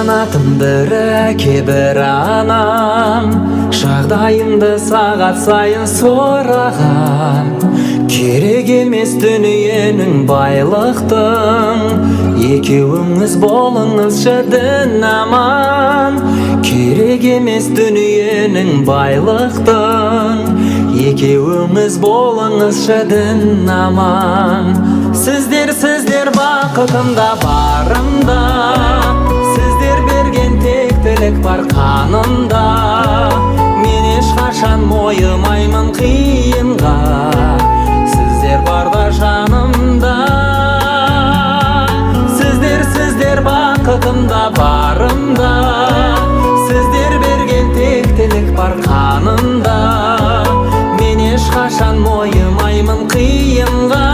Қанатымды кебір анам, жағдайымды сағат сайын сұраған. Керек емес дүниенің байлықтың, екеуіңіз болыңызшы дін аман. Керек емес дүниенің байлықтың, екеуіңіз болыңызшы дін аман. Сіздер бақытымда барымда, сіздер берген тектілік бар қанымда. Мен ешқашан мойымаймын қиынға, сіздер барда жанымда. Сіздер бақытымда барымда, сіздер берген тектілік бар қанымда. Мен ешқашан мойымаймын қиынға,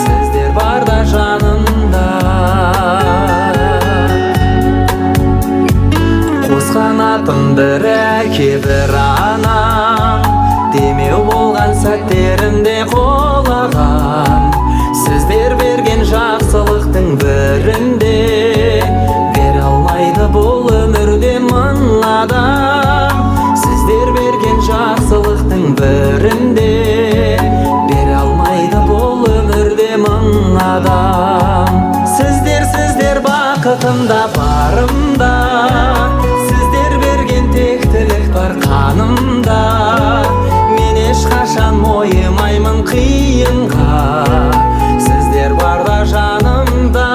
сіздер барда жанымда. Қос қанатымды кебір анам, демеу болған сәттерімде қолаған. Сіздер берген жақсылықтың бірінде, бере алмайды бұл өмірде мың адам. Сіздер берген жақсылықтың бірінде, бере алмайды бұл өмірде мың адам. Сіздер бақытымда барымда, сіздер берген тектілік бар қанымда. Мен ешқашан мойымаймын қиынға, сіздер барда жанымда.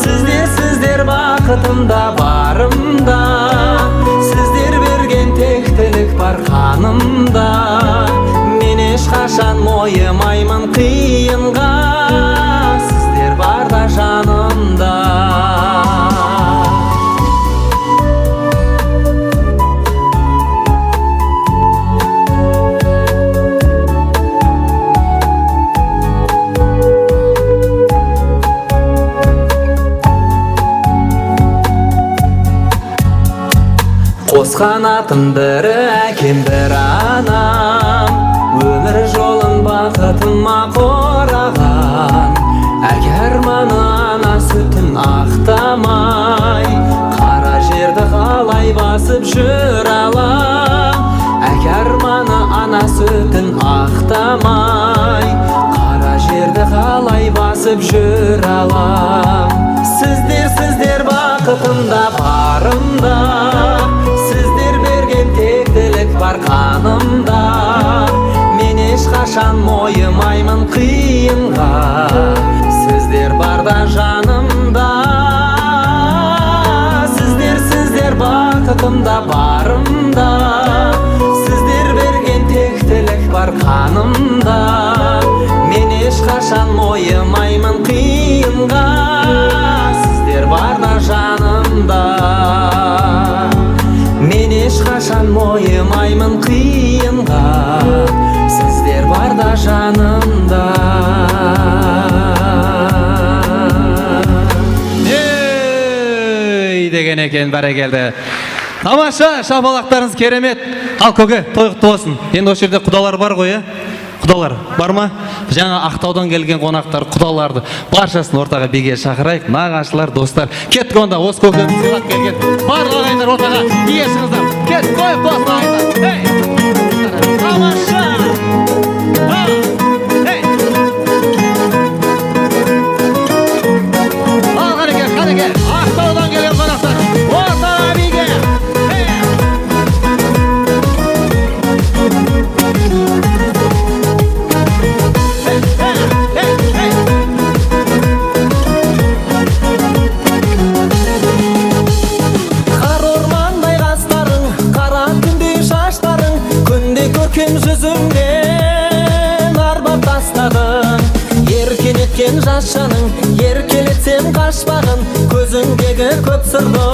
Сіздер бақытымда барымда, сіздер берген тектілік бар қанымда. Мен ешқашан мойымаймын қиынға, сіздер барда жанымда. Қос қанатымды әкем бір анам, өмір жолын бақытыма қораған. Әке арманы ана сүтін ақтамай, қара жерді қалай басып жүр алам. Әке арманы ана сүтін ақтамай, қара жерді қалай басып жүр алам. Сіздер бақытымда барымда, сіздер берген тектілік бар қанымда. Мен ешқашан мойымаймын қиынға, сіздер барда жанымда. Сіздер бақытымда барымда, сіздер берген тектілік бар қанымда. Мен ешқашан мойымаймын қиынға, сіздер барда жанымда. Мен ешқашан мойымаймын қиынға, сіздер барда жанымда. Деген екен, бәрекелді. Тамаша, шапалақтарыңыз керемет. Ал көке, той құтты болсын. Енді осы жерде құдалар бар ғой, құдалар бар ма? Жаңа Ақтаудан келген қонақтар, құдаларды баршасын ортаға биге шақырайық. Нағашылар, достар, кеттік онда, осы көкеміз сыйлап келген барлық ағайындар ортаға биге шығыңыздар. Кеттік, той құтты болсын ағайындар. Тамаша! Ал қанеке, Ақтаудан келген қонақтар ортаға биге. Көркем жүзіңнен арбап тастадың, еркелеткен жас жаның, еркелетсем қашпағын. Көзіңдегі көп сырды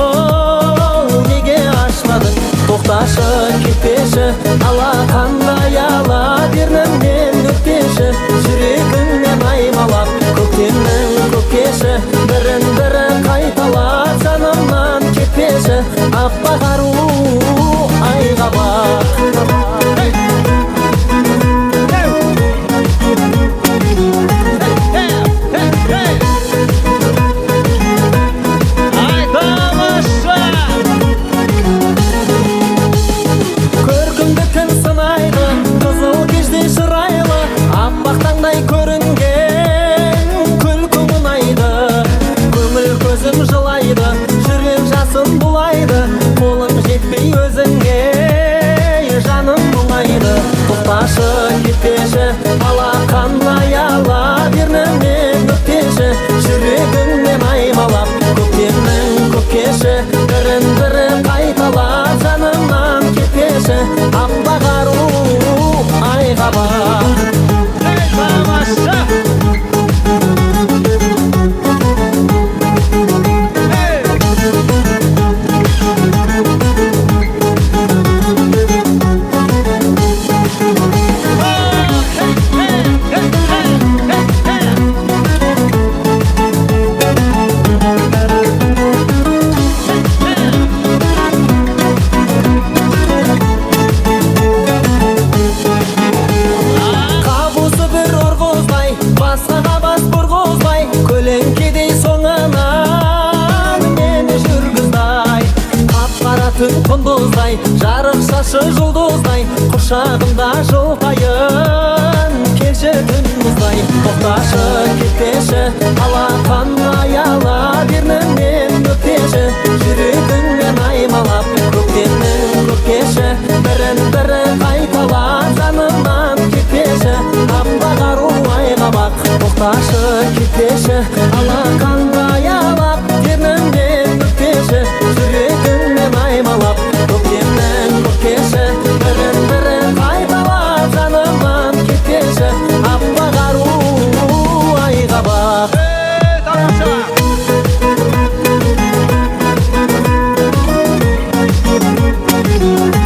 неге ашпадың? Тоқташы, кетпеші, алақандай ала бернімнен өтпеші. Жүрегіңнен аймалап, көктемнің көкеші, бірін-бірі қайталап, жанымнан кетпеші. Аппақ ару айға бақ. жұлдыздай, жарық шашы жұлдыздай, құшағында жылтайын, келші күн мұздай. Тоқташы, кетпеші, алақан аяла, берніңнен өтпеші, жүрегіңмен аймалап, көктемнің көккеші, бірін-бірі қайталап, жанымнан кетпеші, аппақ ару айға бақ. Тоқташы,